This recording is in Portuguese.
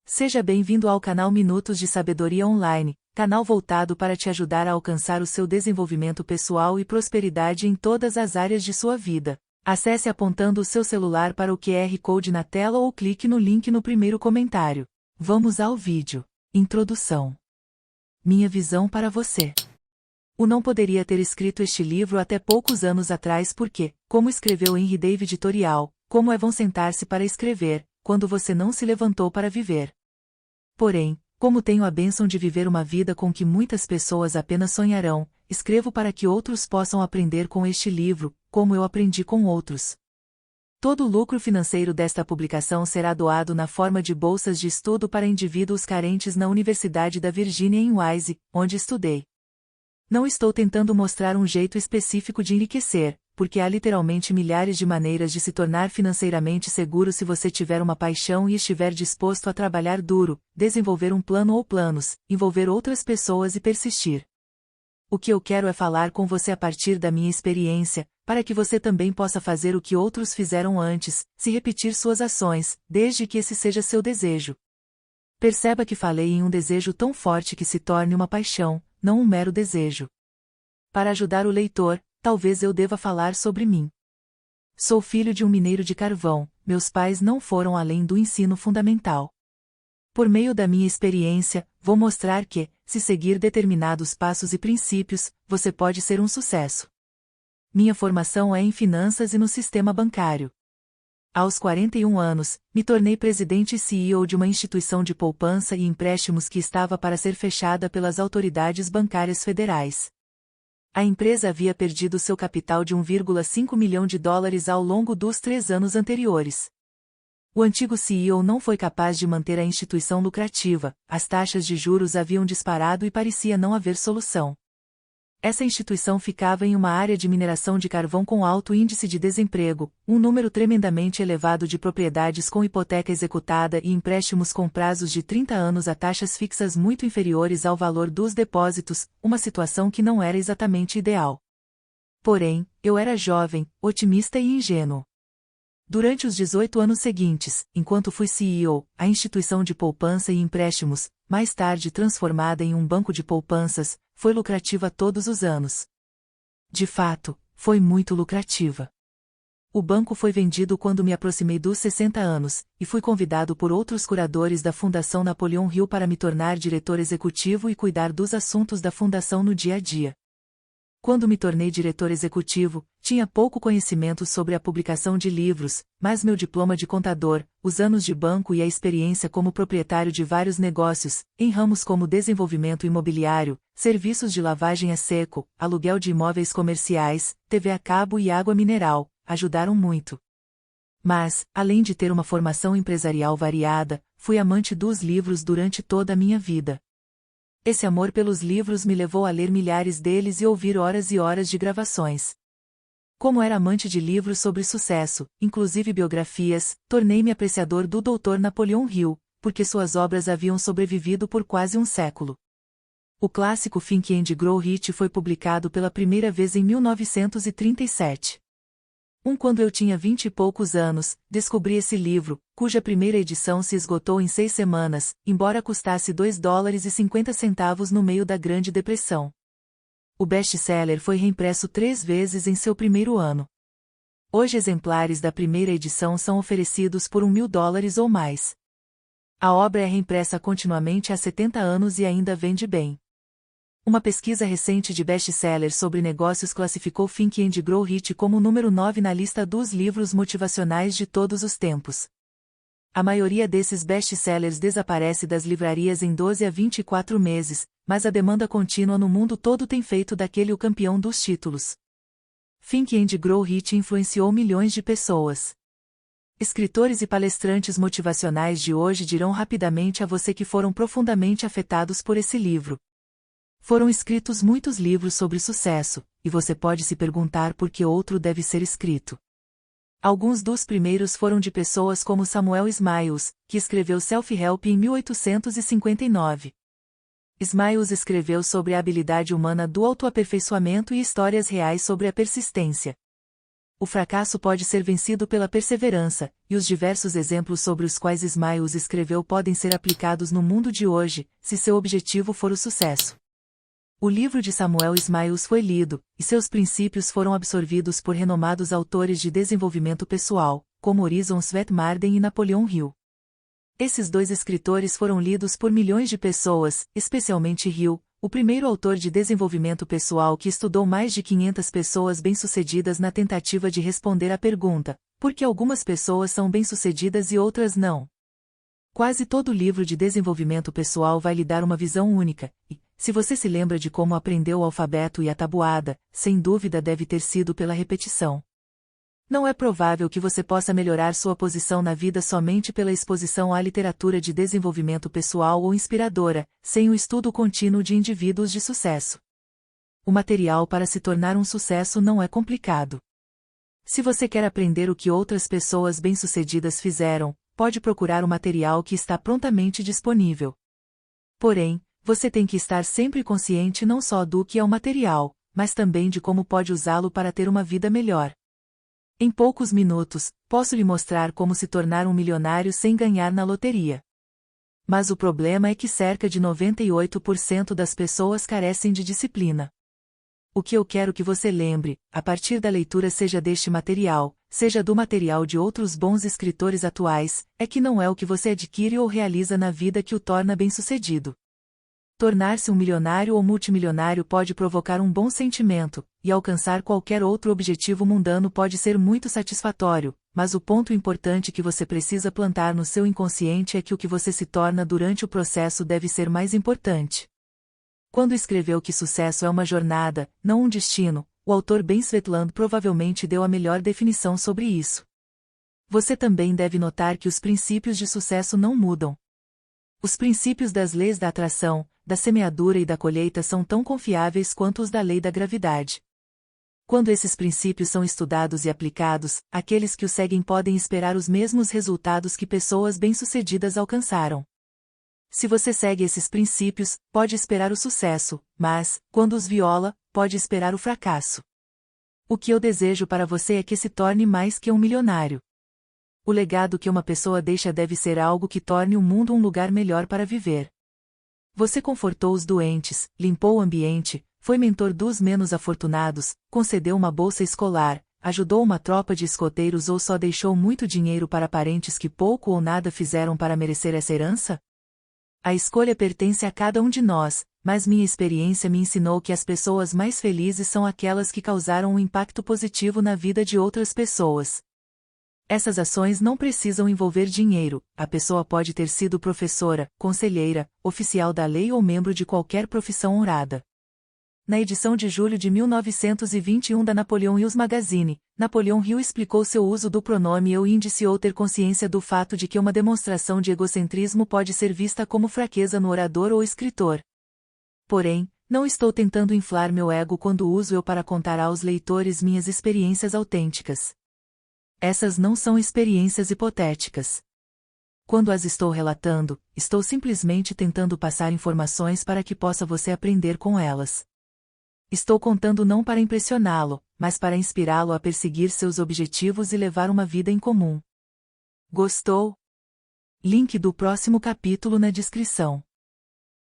Seja bem-vindo ao canal Minutos de Sabedoria Online, canal voltado para te ajudar a alcançar o seu desenvolvimento pessoal e prosperidade em todas as áreas de sua vida. Acesse apontando o seu celular para o QR Code na tela ou clique no link no primeiro comentário. Vamos ao vídeo. Introdução. Minha visão para você. Eu não poderia ter escrito este livro até poucos anos atrás porque, como escreveu Henry David Thoreau, como é bom sentar-se para escrever, quando você não se levantou para viver. Porém, como tenho a bênção de viver uma vida com que muitas pessoas apenas sonharão, escrevo para que outros possam aprender com este livro, como eu aprendi com outros. Todo o lucro financeiro desta publicação será doado na forma de bolsas de estudo para indivíduos carentes na Universidade da Virgínia em Wise, onde estudei. Não estou tentando mostrar um jeito específico de enriquecer, porque há literalmente milhares de maneiras de se tornar financeiramente seguro se você tiver uma paixão e estiver disposto a trabalhar duro, desenvolver um plano ou planos, envolver outras pessoas e persistir. O que eu quero é falar com você a partir da minha experiência, para que você também possa fazer o que outros fizeram antes, se repetir suas ações, desde que esse seja seu desejo. Perceba que falei em um desejo tão forte que se torne uma paixão, não um mero desejo. Para ajudar o leitor, talvez eu deva falar sobre mim. Sou filho de um mineiro de carvão, meus pais não foram além do ensino fundamental. Por meio da minha experiência, vou mostrar que, se seguir determinados passos e princípios, você pode ser um sucesso. Minha formação é em finanças e no sistema bancário. Aos 41 anos, me tornei presidente e CEO de uma instituição de poupança e empréstimos que estava para ser fechada pelas autoridades bancárias federais. A empresa havia perdido seu capital de 1,5 milhão de dólares ao longo dos 3 anos anteriores. O antigo CEO não foi capaz de manter a instituição lucrativa, as taxas de juros haviam disparado e parecia não haver solução. Essa instituição ficava em uma área de mineração de carvão com alto índice de desemprego, um número tremendamente elevado de propriedades com hipoteca executada e empréstimos com prazos de 30 anos a taxas fixas muito inferiores ao valor dos depósitos, uma situação que não era exatamente ideal. Porém, eu era jovem, otimista e ingênuo. Durante os 18 anos seguintes, enquanto fui CEO, a instituição de poupança e empréstimos, mais tarde transformada em um banco de poupanças, foi lucrativa todos os anos. De fato, foi muito lucrativa. O banco foi vendido quando me aproximei dos 60 anos, e fui convidado por outros curadores da Fundação Napoleon Hill para me tornar diretor executivo e cuidar dos assuntos da fundação no dia a dia. Quando me tornei diretor executivo, tinha pouco conhecimento sobre a publicação de livros, mas meu diploma de contador, os anos de banco e a experiência como proprietário de vários negócios, em ramos como desenvolvimento imobiliário, serviços de lavagem a seco, aluguel de imóveis comerciais, TV a cabo e água mineral, ajudaram muito. Mas, além de ter uma formação empresarial variada, fui amante dos livros durante toda a minha vida. Esse amor pelos livros me levou a ler milhares deles e ouvir horas e horas de gravações. Como era amante de livros sobre sucesso, inclusive biografias, tornei-me apreciador do Dr. Napoleon Hill, porque suas obras haviam sobrevivido por quase um século. O clássico Think and Grow Rich foi publicado pela primeira vez em 1937. Quando eu tinha 20 e poucos anos, descobri esse livro, cuja primeira edição se esgotou em 6 semanas, embora custasse $2,50 no meio da Grande Depressão. O best-seller foi reimpresso 3 vezes em seu primeiro ano. Hoje exemplares da primeira edição são oferecidos por $1.000 ou mais. A obra é reimpressa continuamente há 70 anos e ainda vende bem. Uma pesquisa recente de best-sellers sobre negócios classificou Think and Grow Rich como o número 9 na lista dos livros motivacionais de todos os tempos. A maioria desses best-sellers desaparece das livrarias em 12 a 24 meses, mas a demanda contínua no mundo todo tem feito daquele o campeão dos títulos. Think and Grow Rich influenciou milhões de pessoas. Escritores e palestrantes motivacionais de hoje dirão rapidamente a você que foram profundamente afetados por esse livro. Foram escritos muitos livros sobre sucesso, e você pode se perguntar por que outro deve ser escrito. Alguns dos primeiros foram de pessoas como Samuel Smiles, que escreveu Self-Help em 1859. Smiles escreveu sobre a habilidade humana do autoaperfeiçoamento e histórias reais sobre a persistência. O fracasso pode ser vencido pela perseverança, e os diversos exemplos sobre os quais Smiles escreveu podem ser aplicados no mundo de hoje, se seu objetivo for o sucesso. O livro de Samuel Smiles foi lido, e seus princípios foram absorvidos por renomados autores de desenvolvimento pessoal, como Horizon Svet Marden e Napoleon Hill. Esses dois escritores foram lidos por milhões de pessoas, especialmente Hill, o primeiro autor de desenvolvimento pessoal que estudou mais de 500 pessoas bem-sucedidas na tentativa de responder à pergunta: por que algumas pessoas são bem-sucedidas e outras não? Quase todo livro de desenvolvimento pessoal vai lhe dar uma visão única, e, se você se lembra de como aprendeu o alfabeto e a tabuada, sem dúvida deve ter sido pela repetição. Não é provável que você possa melhorar sua posição na vida somente pela exposição à literatura de desenvolvimento pessoal ou inspiradora, sem o estudo contínuo de indivíduos de sucesso. O material para se tornar um sucesso não é complicado. Se você quer aprender o que outras pessoas bem-sucedidas fizeram, pode procurar o material que está prontamente disponível. Porém, você tem que estar sempre consciente não só do que é o material, mas também de como pode usá-lo para ter uma vida melhor. Em poucos minutos, posso lhe mostrar como se tornar um milionário sem ganhar na loteria. Mas o problema é que cerca de 98% das pessoas carecem de disciplina. O que eu quero que você lembre, a partir da leitura seja deste material, seja do material de outros bons escritores atuais, é que não é o que você adquire ou realiza na vida que o torna bem-sucedido. Tornar-se um milionário ou multimilionário pode provocar um bom sentimento, e alcançar qualquer outro objetivo mundano pode ser muito satisfatório, mas o ponto importante que você precisa plantar no seu inconsciente é que o que você se torna durante o processo deve ser mais importante. Quando escreveu que sucesso é uma jornada, não um destino, o autor Ben Svetland provavelmente deu a melhor definição sobre isso. Você também deve notar que os princípios de sucesso não mudam. Os princípios das leis da atração, da semeadura e da colheita são tão confiáveis quanto os da lei da gravidade. Quando esses princípios são estudados e aplicados, aqueles que os seguem podem esperar os mesmos resultados que pessoas bem-sucedidas alcançaram. Se você segue esses princípios, pode esperar o sucesso, mas, quando os viola, pode esperar o fracasso. O que eu desejo para você é que se torne mais que um milionário. O legado que uma pessoa deixa deve ser algo que torne o mundo um lugar melhor para viver. Você confortou os doentes, limpou o ambiente, foi mentor dos menos afortunados, concedeu uma bolsa escolar, ajudou uma tropa de escoteiros ou só deixou muito dinheiro para parentes que pouco ou nada fizeram para merecer essa herança? A escolha pertence a cada um de nós, mas minha experiência me ensinou que as pessoas mais felizes são aquelas que causaram um impacto positivo na vida de outras pessoas. Essas ações não precisam envolver dinheiro, a pessoa pode ter sido professora, conselheira, oficial da lei ou membro de qualquer profissão honrada. Na edição de julho de 1921 da Napoleon Hills Magazine, Napoleon Hill explicou seu uso do pronome eu e indiciou ter consciência do fato de que uma demonstração de egocentrismo pode ser vista como fraqueza no orador ou escritor. Porém, não estou tentando inflar meu ego quando uso eu para contar aos leitores minhas experiências autênticas. Essas não são experiências hipotéticas. Quando as estou relatando, estou simplesmente tentando passar informações para que possa você aprender com elas. Estou contando não para impressioná-lo, mas para inspirá-lo a perseguir seus objetivos e levar uma vida em comum. Gostou? Link do próximo capítulo na descrição.